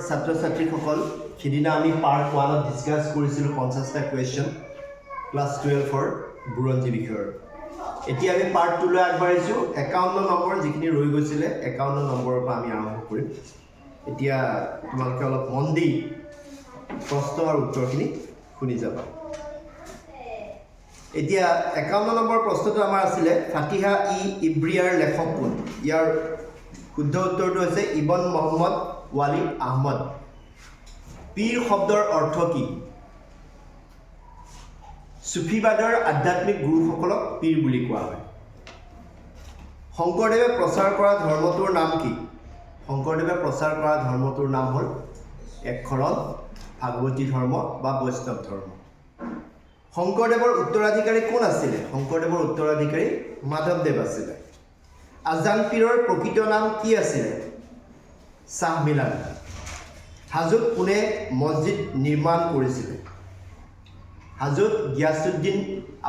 ছাত্ৰ ছাত্ৰীসকল সিদিনা আমি পাৰ্ট 1ত ডিছকাছ কৰিছিলোঁ 50টা কুৱেশ্যন ক্লাছ 12ৰ বুৰঞ্জী বিষয়ৰ। এতিয়া আমি পাৰ্ট 2লৈ আগবাঢ়িছোঁ। 51 নম্বৰ যিখিনি ৰৈ গৈছিলে 51 নম্বৰৰ পৰা আমি আৰম্ভ কৰিম। এতিয়া তোমালোকে অলপ মন দি প্ৰশ্ন আৰু উত্তৰখিনি শুনি যাবা। এতিয়া 51 নম্বৰ প্ৰশ্নটো আমাৰ আছিলে ফাতিহা ইব্ৰিয়াৰ লেখক কোন? ইয়াৰ শুদ্ধ উত্তৰটো হৈছে ইবন মহম্মদ ৱালি আহমদ। পীৰ শব্দৰ অৰ্থ কি? চুফিবাদৰ আধ্যাত্মিক গুৰুসকলক পীৰ বুলি কোৱা হয়। শংকৰদেৱে প্ৰচাৰ কৰা ধৰ্মটোৰ নাম কি? শংকৰদেৱে প্ৰচাৰ কৰা ধৰ্মটোৰ নাম হ'ল একশৰণ ভাগৱতী ধৰ্ম বা বৈষ্ণৱ ধৰ্ম। শংকৰদেৱৰ উত্তৰাধিকাৰী কোন আছিলে? শংকৰদেৱৰ উত্তৰাধিকাৰী মাধৱদেৱ আছিলে। আজান পীৰৰ প্ৰকৃত নাম কি আছিলে? শ্বাহ মিলান। হাজোত কোনে মছজিদ নিৰ্মাণ কৰিছিলে? হাজোত গিয়াছুদ্দিন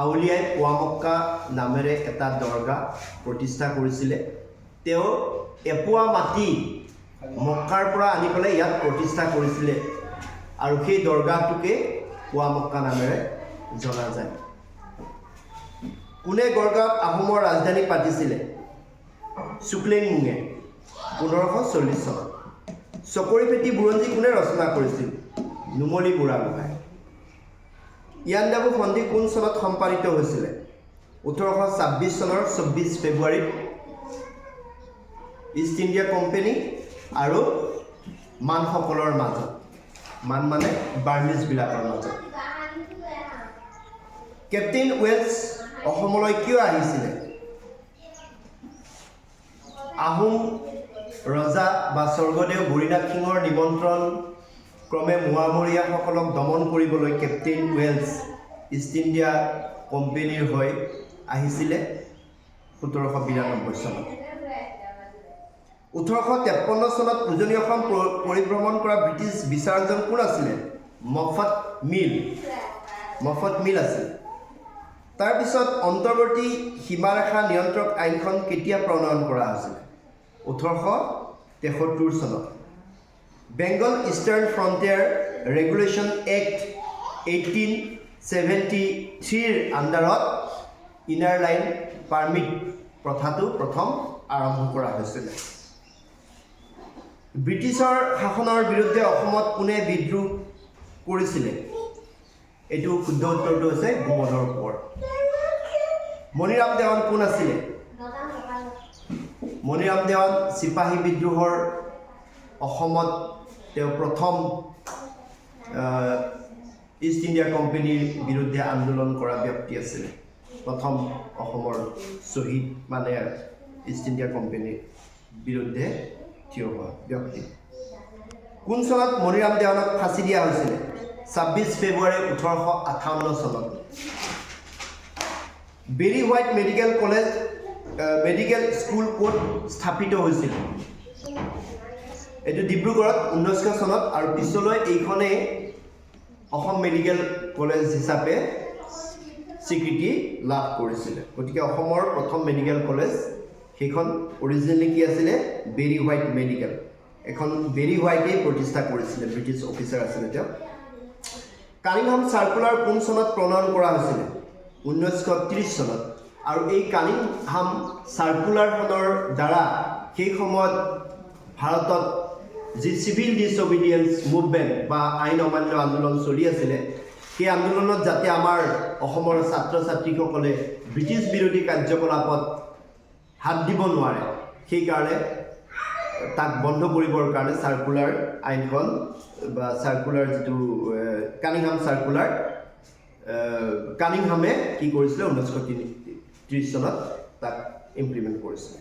আউলিয়াই পোৱামক্কা নামেৰে এটা দৰগাহ প্ৰতিষ্ঠা কৰিছিলে। তেওঁ এপোৱা মাটি মক্কাৰ পৰা আনি পেলাই ইয়াত প্ৰতিষ্ঠা কৰিছিলে আৰু সেই দৰগাহটোকে পোৱামক্কা নামেৰে জনা যায়। কোনে গড়গাঁৱত আহোমৰ ৰাজধানী পাতিছিলে? চুক্লেংমুঙে 1540 চনত। চকৰিফেটি বুৰঞ্জী কোনে ৰচনা কৰিছিল? নুমলী বুঢ়াগোহাঁই। ইয়াণ্ডাবু সন্ধি কোন চনত সম্পাদিত হৈছিলে? 1826 চনৰ 24 ফেব্ৰুৱাৰীত। ইষ্ট ইণ্ডিয়া কোম্পানী আৰু মানসকলৰ মাজত, মান মানে বাৰ্মিজবিলাকৰ মাজত। কেপ্টেইন ৱেলছ অসমলৈ কিয় আহিছিলে? আহোম ৰজা বা স্বৰ্গদেউ গৰিনাথ সিঙৰ নিমন্ত্ৰণ ক্ৰমে মোৱামৰীয়াসকলক দমন কৰিবলৈ কেপ্টেইন ৱেলছ ইষ্ট ইণ্ডিয়া কোম্পানীৰ হৈ আহিছিলে 1792 চনত। 1853 চনত উজনি অসম পৰিভ্ৰমণ কৰা ব্ৰিটিছ বিচাৰকজন কোন আছিলে? মফট মিল আছিল। তাৰপিছত অন্তৰ্বৰ্তী সীমাৰেখা নিয়ন্ত্ৰক আইনখন কেতিয়া প্ৰণয়ন কৰা হৈছিলে? 1873 চনত। Bengal Eastern Frontier Regulation Act 1873ৰ আণ্ডাৰত ইনাৰ লাইন পাৰ্মিট প্ৰথাটো প্ৰথম আৰম্ভ কৰা হৈছিলে। ব্ৰিটিছৰ শাসনৰ বিৰুদ্ধে অসমত কোনে বিদ্ৰোহ কৰিছিলে? এইটো শুদ্ধ উত্তৰটো হৈছে গোমধৰ কোঁৱৰ। মণিৰাম দেৱান কোন আছিলে? মণিৰাম দেৱান চিপাহী বিদ্ৰোহৰ অসমত তেওঁ প্ৰথম ইষ্ট ইণ্ডিয়া কোম্পানীৰ বিৰুদ্ধে আন্দোলন কৰা ব্যক্তি আছিলে। প্ৰথম অসমৰ শ্বহীদ মানে ইষ্ট ইণ্ডিয়া কোম্পানীৰ বিৰুদ্ধে থিয় হোৱা ব্যক্তি। কোন চনত মণিৰাম দেৱানক ফাঁচি দিয়া হৈছিলে? 26 ফেব্ৰুৱাৰী 1858 চনত। বেৰী হোৱাইট মেডিকেল স্কুল ক'ত স্থাপিত হৈছিল? এইটো ডিব্ৰুগড়ত 1900 চনত আৰু পিছলৈ এইখনেই অসম মেডিকেল কলেজ হিচাপে স্বীকৃতি লাভ কৰিছিলে। গতিকে অসমৰ প্ৰথম মেডিকেল কলেজ সেইখন অৰিজিনেলি কি আছিলে? Barry white medical. এখন বেৰী হোৱাইটেই প্ৰতিষ্ঠা কৰিছিলে, ব্ৰিটিছ অফিচাৰ আছিলে তেওঁ। কানিংহাম চাৰ্কুলাৰ কোন চনত প্ৰণয়ন কৰা হৈছিলে? 1930 চনত। আৰু এই কানিংহাম চাৰ্কুলাৰখনৰ দ্বাৰা সেই সময়ত ভাৰতত যি চিভিল ডিছঅবিডিয়েঞ্চ মুভমেণ্ট বা আইন অমান্য আন্দোলন চলি আছিলে, সেই আন্দোলনত যাতে আমাৰ অসমৰ ছাত্ৰ ছাত্ৰীসকলে ব্ৰিটিছ বিৰোধী কাৰ্যকলাপত হাত দিব নোৱাৰে, সেইকাৰণে তাক বন্ধ কৰিবৰ কাৰণে চাৰ্কুলাৰ আইনখন বা চাৰ্কুলাৰ যিটো কানিংহাম চাৰ্কুলাৰ কানিংহামে কি কৰিছিলে? 1930 চনত তাক ইমপ্লিমেণ্ট কৰিছিলে।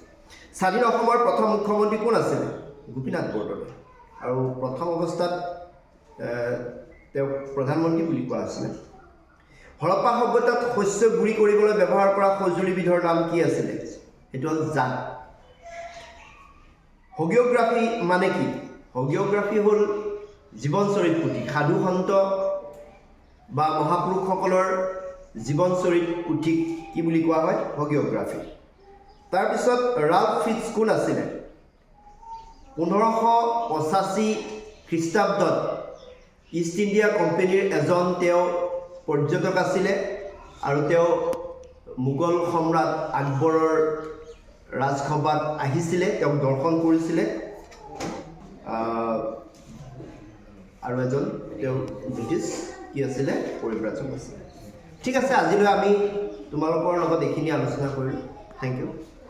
স্বাধীন অসমৰ প্ৰথম মুখ্যমন্ত্ৰী কোন আছিলে? গোপীনাথ বৰদলৈ। আৰু প্ৰথম অৱস্থাত তেওঁক প্ৰধানমন্ত্ৰী বুলি কোৱা হৈছিলে। হৰপ্পা সভ্যতাত শস্য গুৰি কৰিবলৈ ব্যৱহাৰ কৰা সঁজুলিবিধৰ নাম কি আছিলে? সেইটো হ'ল জাক। হগিঅ'গ্ৰাফী মানে কি? হগিঅ'গ্ৰাফী হ'ল জীৱনচৰিত পুথি। সাধু সন্ত বা মহাপুৰুষসকলৰ জীৱনচৰিত পুথিক কি বুলি কোৱা হয়? হগিঅ'গ্ৰাফী। তাৰপিছত ৰাল্ফ ফিটছ কোন আছিলে? 1585 খ্ৰীষ্টাব্দত ইষ্ট ইণ্ডিয়া কোম্পানীৰ এজন তেওঁ পৰ্যটক আছিলে আৰু তেওঁ মোগল সম্ৰাট আকবৰৰ ৰাজসভাত আহিছিলে, তেওঁক দৰ্শন কৰিছিলে আৰু এজন তেওঁ ব্ৰিটিছ কি আছিলে পৰিব্ৰাজক আছিলে। ঠিক আছে, আজিলৈ আমি তোমালোকৰ লগত এইখিনি আলোচনা কৰিলোঁ। Thank U.